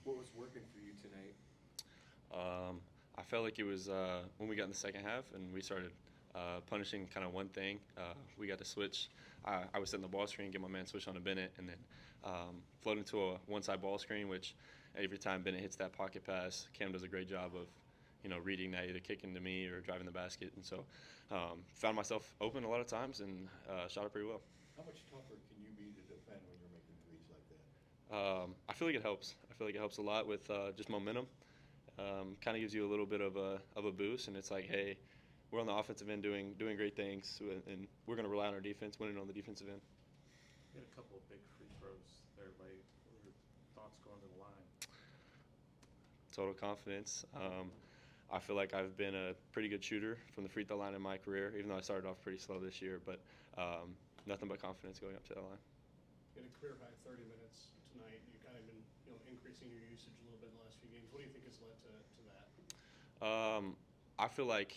What was working for you tonight? I felt like it was when we got in the second half and we started punishing kind of one thing. We got to switch. I was setting the ball screen, get my man switch on to Bennett, and then float into a one-side ball screen, which every time Bennett hits that pocket pass, Cam does a great job of, reading that, either kicking to me or driving the basket. And so found myself open a lot of times and shot it pretty well. How much tougher can you be to defend when you're making threes like that? I feel like it helps. I feel like it helps a lot with just momentum. Kind of gives you a little bit of a boost, and it's like, hey, we're on the offensive end doing great things, and we're going to rely on our defense, winning on the defensive end. You had a couple of big free throws there late. What were your thoughts going to the line? Total confidence. I feel like I've been a pretty good shooter from the free throw line in my career, even though I started off pretty slow this year. But nothing but confidence going up to that line. You had a career high 30 minutes tonight. You've kind of been increasing your usage a little bit in the last few games. What do you think has led to that? I feel like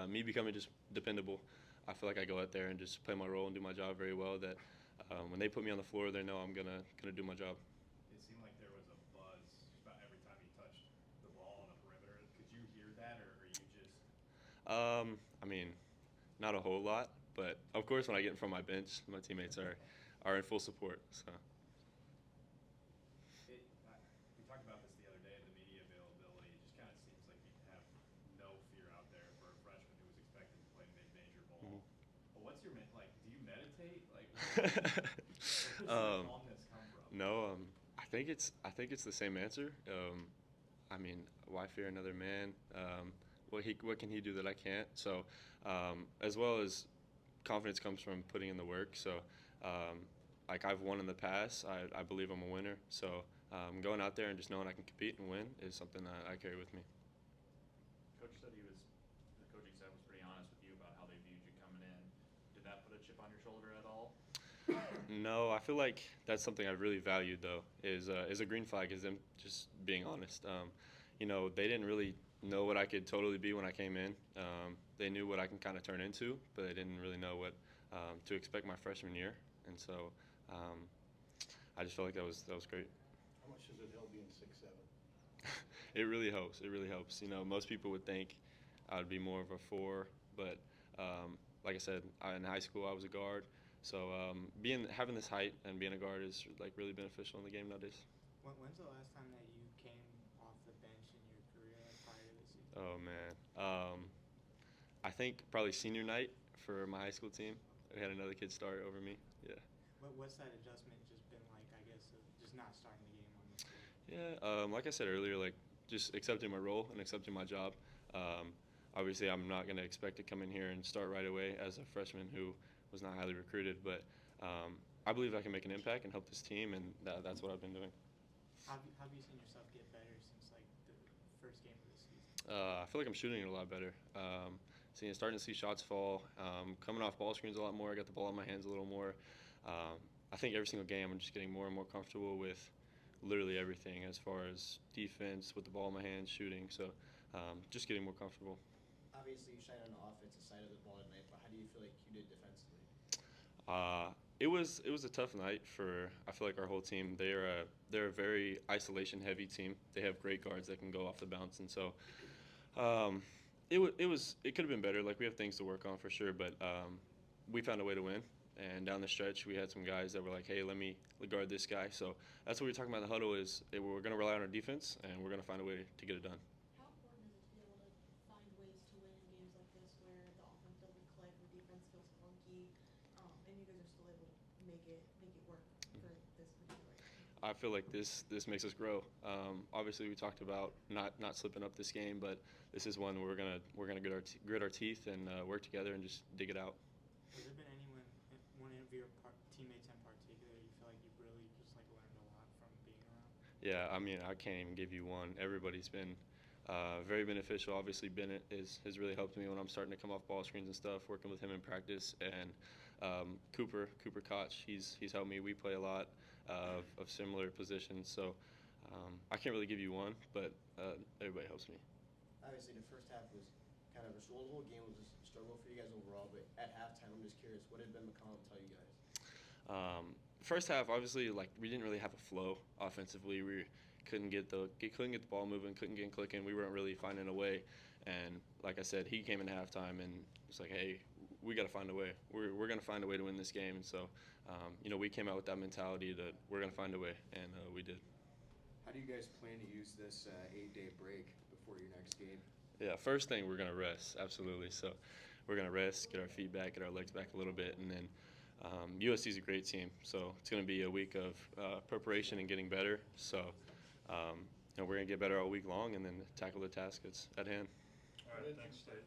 me becoming just dependable. I feel like I go out there and just play my role and do my job very well. That when they put me on the floor, they know I'm gonna do my job. It seemed like there was a buzz just about every time you touched the ball on the perimeter. Could you hear that, or you just? I mean, not a whole lot, but of course when I get in front of my bench, my teammates are in full support. So. We talked about this the other day, the media availability. It just kind of seems like you have no fear out there for a freshman who was expected to play mid-major ball. Mm-hmm. Well, what's your like? Do you meditate? Like, where does the calmness come from? No, I think it's the same answer. I mean, why fear another man? What can he do that I can't? So, as well as confidence comes from putting in the work. So, like I've won in the past, I believe I'm a winner. So, going out there and just knowing I can compete and win is something that I carry with me. Coach said the coaching staff was pretty honest with you about how they viewed you coming in. Did that put a chip on your shoulder at all? No, I feel like that's something I've really valued though is a green flag is them just being honest. They didn't really know what I could totally be when I came in. They knew what I can kind of turn into, but they didn't really know what to expect my freshman year. And so I just felt like that was great. How much does it help being 6'7"? It really helps. It really helps. Most people would think I would be more of a 4, but like I said, in high school I was a guard. So having this height and being a guard is like really beneficial in the game nowadays. When's the last time that you came off the bench in your career prior to this season? Oh man, I think probably senior night for my high school team. We had another kid start over me. Yeah. What's that adjustment just been like? I guess of just not starting the game on the floor. Yeah. Like I said earlier, like just accepting my role and accepting my job. Obviously, I'm not going to expect to come in here and start right away as a freshman who was not highly recruited, but I believe I can make an impact and help this team, and that's what I've been doing. How have you seen yourself get better since like the first game of the season? I feel like I'm shooting it a lot better. Starting to see shots fall, coming off ball screens a lot more. I got the ball in my hands a little more. I think every single game I'm just getting more and more comfortable with literally everything as far as defense, with the ball in my hands, shooting. So just getting more comfortable. Obviously, you shine on the offensive side of the ball tonight, but how do you feel like you did defensively? It was a tough night for I feel like our whole team. They're a very isolation heavy team. They have great guards that can go off the bounce, and so it could have been better. Like we have things to work on for sure, but we found a way to win. And down the stretch, we had some guys that were like, "Hey, let me guard this guy." So that's what we're talking about. In the huddle is we're going to rely on our defense, and we're going to find a way to get it done. How important is it to be able to find ways to win in games like this where the offense doesn't click, the defense feels clunky, and you guys are still able to make it work for this particular game? I feel like this makes us grow. Obviously, we talked about not slipping up this game, but this is one where we're gonna grit our teeth and work together and just dig it out. Has there been one of your teammates in particular you feel like you've really just like learned a lot from being around? Yeah, I mean, I can't even give you one. Everybody's been very beneficial. Obviously, Bennett has really helped me when I'm starting to come off ball screens and stuff, working with him in practice. And Cooper Koch, he's helped me. We play a lot of similar positions. So I can't really give you one, but everybody helps me. Obviously, the first half was kind of a struggle. The whole game was a struggle for you guys overall, but at halftime, I'm just curious, what did Ben McCollum tell you guys? first half, obviously, like we didn't really have a flow offensively. We couldn't get the ball moving, couldn't get clicking. We weren't really finding a way. And like I said, he came in halftime and was like, "Hey, we got to find a way. We're going to find a way to win this game." And so, we came out with that mentality that we're going to find a way, and we did. How do you guys plan to use this 8-day break before your next game? Yeah, first thing, we're going to rest, absolutely. So we're going to rest, get our feet back, get our legs back a little bit, and then USC is a great team. So it's going to be a week of preparation and getting better. So we're going to get better all week long and then tackle the task that's at hand. All right, thanks, Tate.